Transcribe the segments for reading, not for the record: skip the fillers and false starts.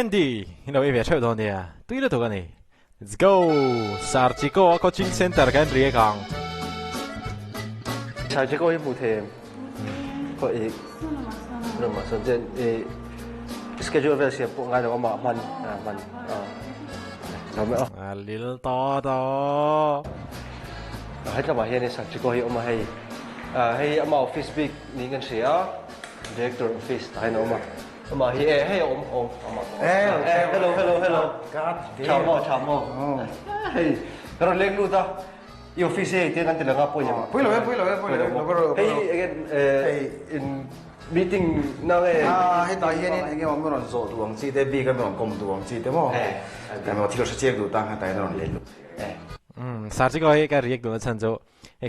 Andy, về chơi đó nè, tôi là tôi này. Let's go, Sir Chiko Coaching Center cái gì càng. Sir Chiko Hmar thêm, có ý, rồi mà sau đó schedule về sẽ bộ ngay đó mà mình, làm咩啊？ little 多，喺就話喺你Sir Chiko Hmar喺阿媽 office big 你跟誰啊 ？director office 喺度嘛？咁啊，喺我hello，查冇，係，嗰度靚路得，要 office 喺啲咁啲兩個半嘢。背in meeting 那個喺大軒呢，我們講做杜王子的 B 咁樣講杜王子的麼？咁我聽到是這個當下大家都練。Sir Chiko cái riêng của chân chỗ,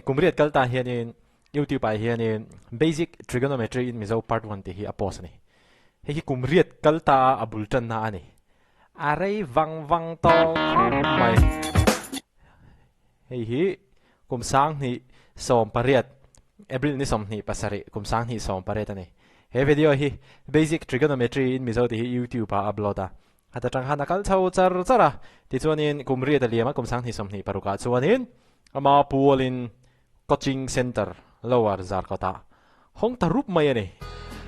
cùng biết cái ta hiện in YouTube bài hiện in basic trigonometry in Mizo part 1 thì hi apos này. Hi cùng biết cái ta abul chân na này. Aray vang to mày. Hi cùng sang ni som pariat. April ni som ni pasari cùng sang ni som pariat này. He video hi basic trigonometry in Mizo thì hi YouTube uploada. Hata trang hana kal chau chara ti chuanin kumri da liama kum sang hi som ni paruka chuanin ama pualin coaching center lower zarkota hong tarup mai ani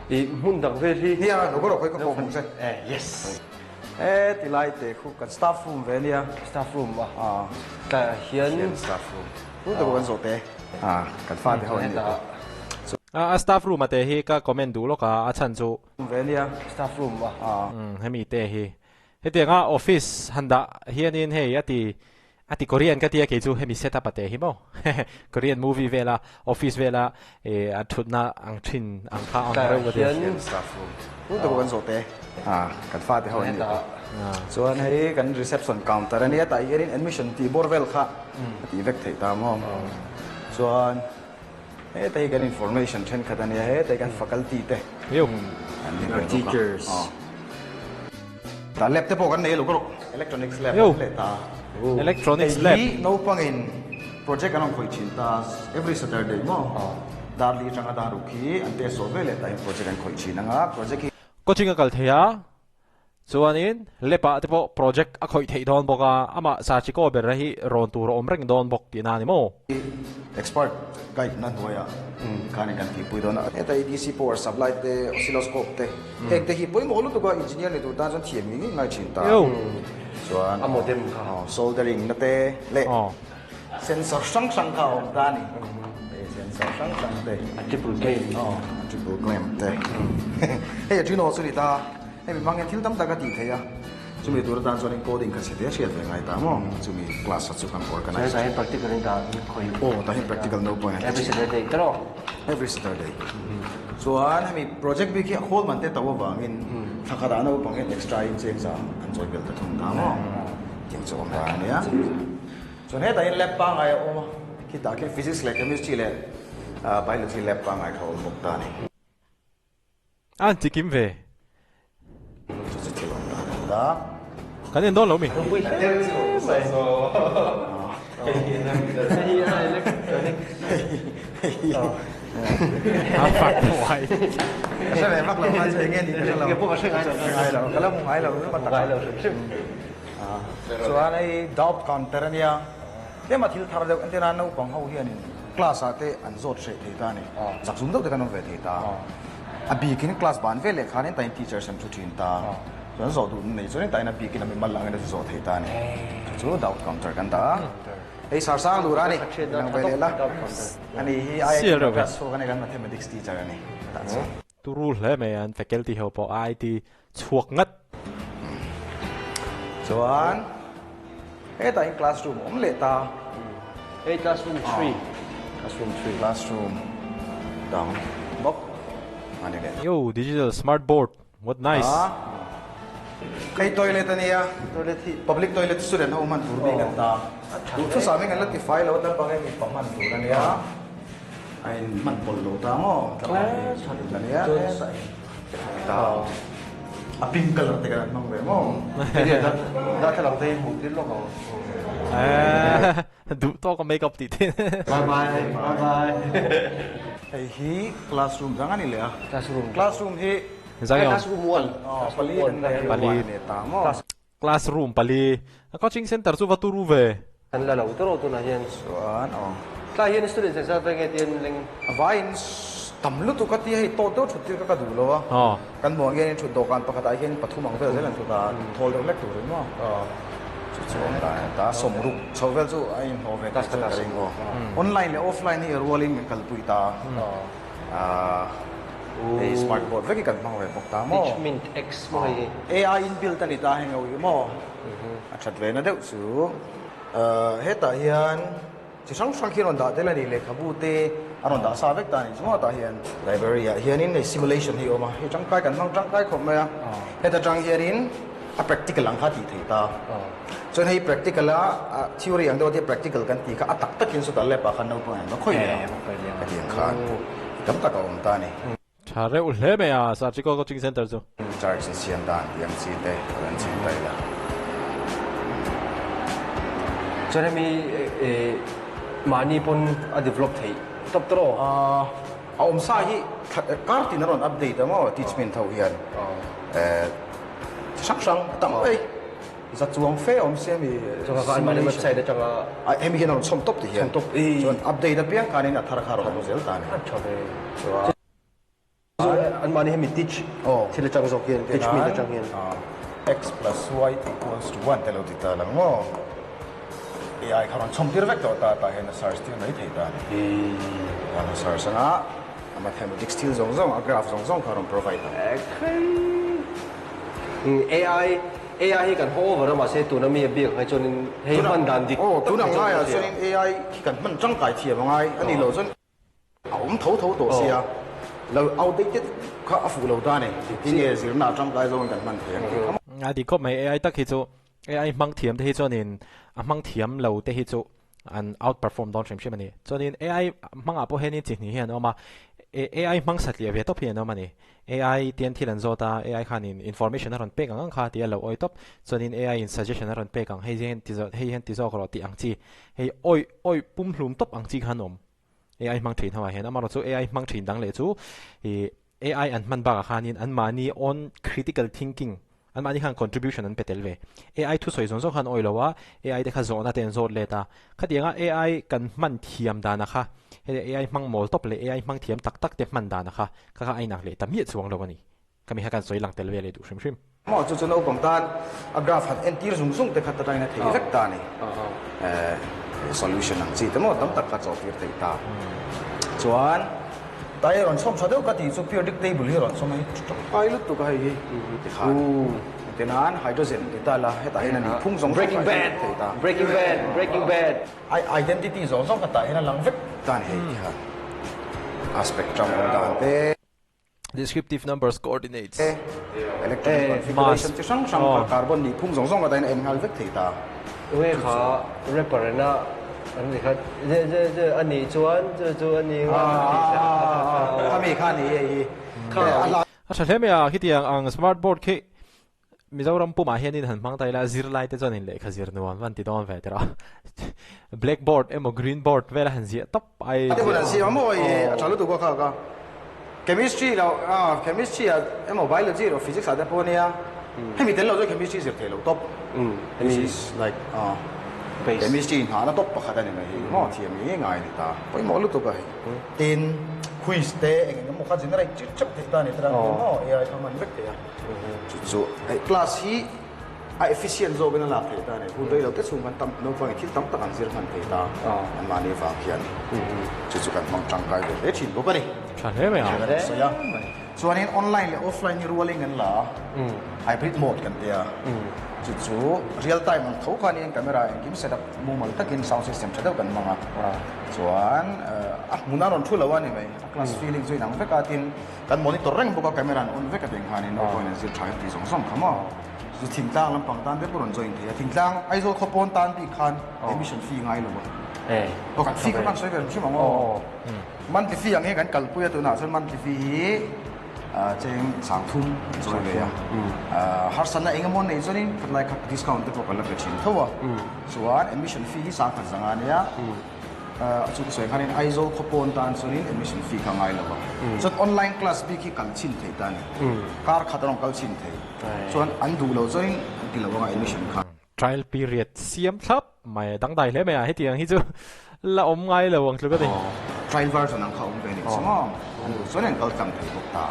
i mun dang ve hi Hi à, nó có được cái phòng sẽ. yes Thì lại để khu cái staff room về đi à. staff room ta hiền Staff room. Cũng được cái chỗ thế. Cái pha thì hơi nhiều. staff room ate hi ka comment du lo ka achan chu Về đi à. staff room hemi te hi hete nga office handa hianin hei ati Korean ka tia ke chu hemi setup ate hi mo Korean movie vela office vela athutna ang thin ang kha ang reu hiền Staff room. Cũng được cái chỗ thế. Cái pha thì hơi nhiều. So anh hay cái reception counter anh ấy tại cái admission thì borvel khác. Thì vek thấy ta mo. So anh ấy tại cái information trên cái anh ấy tại cái faculty thế. yo teachers Ta lab te po kan nei lo ko electronics lab Yo. le ta electronics lab no pangin project anong khoi chin ta every Saturday mo darli changa da ruki ante so ve le ta project an khoi chin nga project ki coaching kal thea chuanin lepa te po project a khoi thei don boka ama Sir Chiko ber hi ron tur om reng don bok ti na ni mo expert guide na hoya kani kan ti pui don eta DC power supply te oscilloscope te ek te hi pui mo lu to ga engineer le tu ta jon thiam ngi ngai chin ta yo chuan a modem kha soldering na te le sensor sang kha om ta ni sensor sang te triple game triple glam te hey you know suri ta hey mang en thil tam ta ka ti theya chumi tur tan so coding ka se te share ve ngai ta mo chumi class chu kan organize sai practical da khoi ta hi practical no point every Saturday tro every Saturday so an hemi project bi ki whole man te taw wangin thakada no pangin extra in cheng sa enjoy bel ta thum ta mo ting chom ba nia so he ta in lab pa ngai o ki ta ke physics le chemistry le biology lab pa ngai khol mok ta ni an ti kim ve chu chu da kan en don lo mi phạt hoài cái này mắc là hai chơi nghe thì cái là cái bộ hai là cái là một hai là nó bắt cái là so anh ấy doubt counter nia thế mà thiếu thằng đâu anh ta nấu bằng hậu hiền class à thế anh dốt sẽ thấy ta này chắc chúng đâu thì cái nó về thấy ta à bị cái class ban về lệ khá nên tại teacher xem chút chuyện ta rồi dốt tụi này cho nên tại nó bị cái nó bị mất lặng nó dốt thấy ta này chú doubt counter kan ta ấy sao sao lura này đang về lệ là anh ấy ai cái số cái này kan mathematics teacher này tu rule le me an faculty help IT chuak ngat chuan ấy tại classroom om lệ ta classroom 3 classroom down box anh này yo digital smart board what nice cái toilet này à toilet public toilet student home man tur bi kan ta tu sa mình là cái file lo ta pa cái pam man tur này à anh man pol lo ta mo class này à ta a pink color te kan mang ve mo da ta lang te mu tin lo ko du to ko makeup ti tin bye hey hi classroom jangan ni le classroom classroom hi zang yo classroom wall pali pali ta mo classroom pali coaching center chu vaturu ve an la lo tro tu na hian chuan ka hian student sa ve nge tian leng vain tamlu tu ka ti hei to to thuti ka du lo kan mo nge thu do kan pakhat ai hian pathum ang vel zelan tu ka thol do lek tu rin mo chuan ta som ru chawvel chu ai ho ve ka sta ring go online le offline ni rolling kal pui ta smartboard ve ki kan mang ve pok ta mo Teachment X mo hi AI inbuilt ani ta heng awi mo a that ve na deuh chu heta hian chi sang sang hian da te la ni le khabu te aron da sa vek ta ni chuma ta hian library a hian in simulation hi oma hi chang kai kan mang chang kai khom ma heta chang hian in a practical ang kha ti thei ta chon hei practical a theory ang do te practical kan ti kha atak takin su ta le pa khan no pa no khoi le ka ti khan kam ta ka om ta ni thare u hle me ya Sir Chiko coaching center chu charge sian dan yang si te ran si tai la chone mi mani pon a develop thei top tro om sa hi kartin ron update mo teachment thau hian sang tam ei za chuang fe om se mi so ka kan mani website da changa em hian ron som top ti hian top chuan update a piang kanin a thar khar ro zel ta ni an mani hemi teach thila chang zo kian teach me da chang hian x plus y equals to 1 telo ti ta lang mo AI karon chom tir vek ta ta hian search ti nai thei ta ni wan search na mathematics skill zong zong a graph zong zong karon provide AI hi kan over ma se tu na mi bi ngai chonin hei man dan dik tu na ngai a chonin AI ki kan man chang kai thiam ngai ani lo chon om tho to sia lo outdated kha afu lo ta ni ti nge zir na chang kai zong kan man thiam adi ko mai AI tak hi chu AI mang thiam te hi chonin a mang thiam lo te hi chu an outperform don shim shimani chonin AI mang apo henin chi ni hian oma AI mang satli ve top hian oma ni AI tian thilan zota AI khanin information aron pe gang kha ti lo oi top chonin AI in suggestion aron pe gang hei hen ti zo ko ti ang chi hei oi pum hlum top ang chi khanom AI mang thin hawa hen amaro chu AI mang thin dang le chu AI an man ba khanin an mani on critical thinking an mani khan contribution an petel ve AI thu soi zon zo khan oilowa AI de kha zona ten zot leta khatianga AI kan man thiam dana kha he AI mang mol top le AI mang thiam tak tak te man dana kha kha ai nak le tamie chuang lo ani kami ha kan soi lang tel ve le du shrim shrim mo chu chu no bang tan a graph hat entir zung zung te khat ta na thei vek ta ni solution ang chi te mo tam tak ka chok thei ta chuan tai ron som sa deu ka ti chu predictable hi ron som ai pilot tu ka hi ti khan tenan hydrogen ti ta la he ta hin ani phung zong breaking bad ai identity zong zong ka ta hin lang vek ta ni ti khan aspect trong dan te descriptive numbers coordinates electron configuration ti sang sang carbon ni phung zong zong ka ta hin hal vek thei ta we kha reparena anh thì khác anh đi chuan anh đi kami khani a thale me a hitiang ang smart board ke Mizoram puma hian in han mang tai la zir lai te chonin le kha zir nuam van ti don ve tera blackboard emo green board vela han zia top ai te bula si mo ai chalu tu ko kha chemistry lo chemistry emo biology or physics ada ponia hemi tel lo chemistry zir thelo top this is like chemistry ha na top pakhat ani mai mo thiam ni ngai ni ta poi mo lu tu ka tin quiz te eng mo kha generate chip chip ta ni tra mo ai ka man vek te ya chu ai class hi a efficient zo bena la te ta ni hu dei lo te chung kan tam no fa ki tam ta kan zir man te ta an ma ni fa khian chu kan mang chang kai de chin bo ka ni thale me a so ya chuan in online le offline ni ruling an la hybrid mode kan te ya chu real time ang thau khan in camera ang kim setup mumal takin sound system chadau kan manga chuan muna ron thula wani mai class feeling zui nang veka tin kan monitor reng boka camera on veka ding khan in no point zil thai ti song song khama chu thim tlang lam pang tan te puron join the thim tlang ai zo khopon tan bi khan emission fee ngai lo o kan fee kan soi ver chima ngo monthly fee ang he kan kalpuya tu na san monthly fee cheng sang thum zoi ve ya har sana engamon nei zonin like discount te ko kala ka chin thowa chuan emission fee hi sang khan zanga ne ya chu soi khanin aizo khopon tan sonin admission fee kha ngai lawa so online class bi ki kal chin thei tan kar khatarong kal chin thei chuan an du lo join ti lawa admission kha trial period siam thlap mai dang dai hle mai a hetiang hi chu la om ngai lo wang tlu ka ti trial version ang khaum ve ni chunga so nen kal kam thei bok ta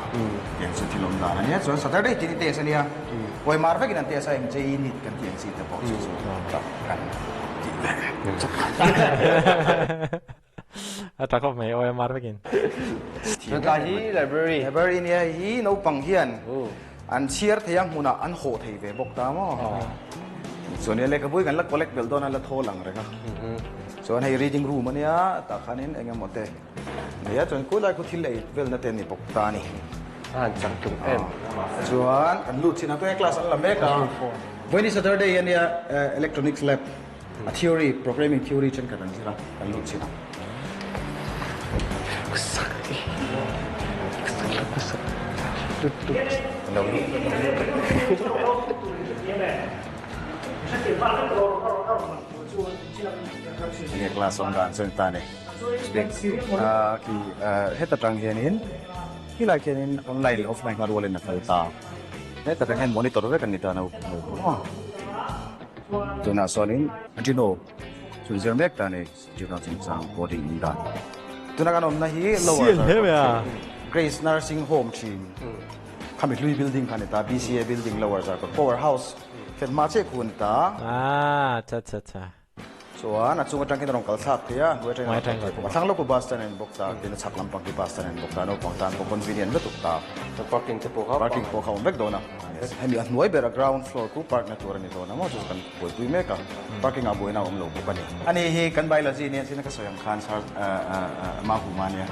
yen chu thilom da ania chuan saturday ti te sania oi mar ve kin te sa em jei nit kan tiang si te bok chu ta kan ta ko mai oi mar ve kin ta hi library ni hi no pang hian an chiar theyang huna an ho thei ve bok ta mo so ne le ka bui kan la collect bel don la tho lang renga so an hei reading room ania ta khanin engamote ne ya chon ko lai ko thil ei vel na ten ni bok ta ni an chang tum em chuan kan lut china to class an la me ka when is saturday ania electronics lab a theory programming theory chen ka dan sira kan lut china ini kelas orang cerita ni. Kita tanggianin, kita kinin online offline kan boleh nak kita. Kita tanggian monitor kan kita nak. Tunah soalin, Jino, Mizoram kita ni, Jino tentang coding ini. Tunah kan om nahi lower. Grace Nursing Home team. Kami Louis building kan kita, BCA building lower zakot, powerhouse. Ket macam pun ta. Cha. So, anak cuma tangkin orang kalsak dia, gue tengok. Pasang lo ke bus stand yang bokta, dia nak lampang di bus stand yang bokta, no pangtan, pok convenient betul ta. parking te po Parking po kau mek dona. Hemi at nuai bera ground floor ku park na turan ito na mo just kan boy tu meka. Parking abo na umlo po kani. Ani hi kan biology niya sina kasoyang kan sa mahumanya.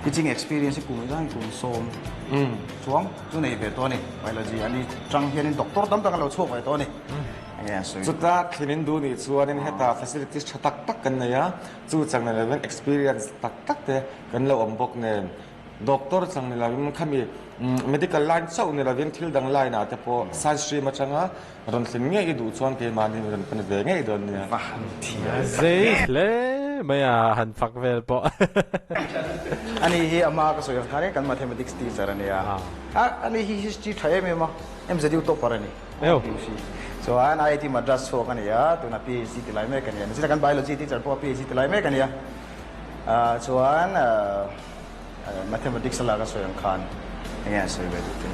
Teaching experience ku midang ku som. Chuang tu nei be to ni biology ani chang hian doctor dam tang lo chok ai to ni. Chuta khinin du ni chuanin heta facilities thatak tak kan ya chu chang na level experience tak te kan lo ombok ne doctor chang ni lavin khami medical line chau ni lavin thil dang line a te po science stream achanga ron thin nge i du chuan ke mani ron pan ve nge i don ni zai le maya han fak vel po ani hi ama ka soyang khare kan mathematics teacher ani ya ani hi history thae me ma em zadiu to parani so an IIT Madras so kan ya tu na PhD tilai me kan ya sila kan biology teacher po PhD tilai me kan ya so an mathematics la ka so yang khan ya so be tu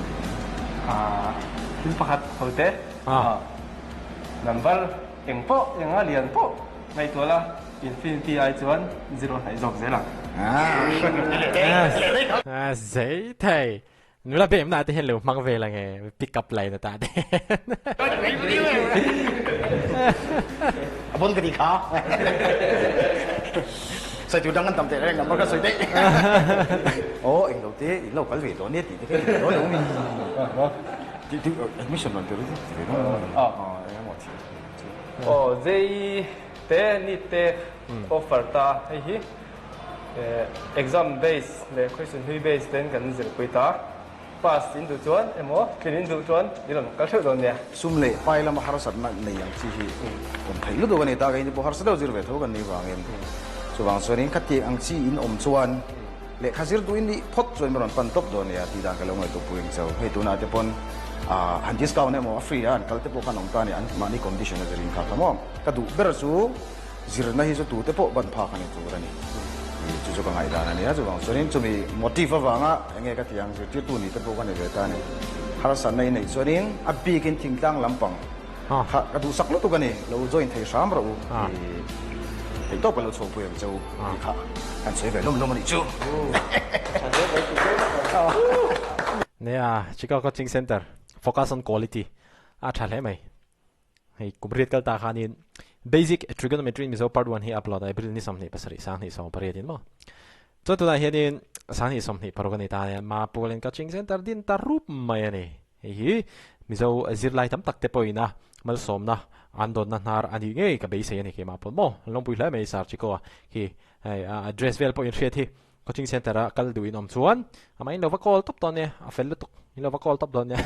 hil pakhat hote number eng po yang alian po mai to la infinity ai chuan 0 hai jok zela zai thai nu la bem na te hello mang ve la nge pick up line ta de abon kadi kha sai tu dangan tam te reng number ka soi te oh eng lo kal ve to ne ti te lo lo mi ti admission non te ri zai te ni te offer ta hi exam base le question hui base ten kan zir puita pass into chuan emo clean into chuan iron kal theu don ne sumle paila ma harasat na nei yang chi hi kon thai lu do kan ta ga ni bo harsa do zir ve tho kan ni wangem so wang sonin khati ang chi in om chuan le khazir du in ni phot chuan ron pan top do ne ti dang ka lo ngai to puing chau he tu na te pon han discount ne mo free an kal te po kan ong ta ni an mani condition na zerin kha ka mo ka du ber su zir na hi so tu te po ban pha kan ni tu ra ni chu ka ngai da na ni a chu wang sonin chu mi motive wanga nge ka tiang zu ti tu ni te po kan ni ve ta ni harasa nei nei sonin a bi kin thing tang lampang ka du sak lo tu kan ni lo join thei sam ro thì tốt là số tiền châu thì khác anh sẽ về lông lông mà đi chú nè Chiko Coaching Center focus on quality chả lẽ mày hay cũng biết cái ta khanin basic trigonometry Mizo part 1 hi upload ai brilliant som ni pasari sang ni som pare din mo cho tu la hian sang ni som ni parogani ta ma Polen Coaching Center din ta rup mai ani hi Mizo zir lai tam tak te poina mal som na andon na nar ani nge ka base ani ke ma pon mo long pui la mai Sir Chiko ki address vel point hi coaching center kal du inom chuan ama in lo va call top ton ne a fel lutuk in lo va call top don ne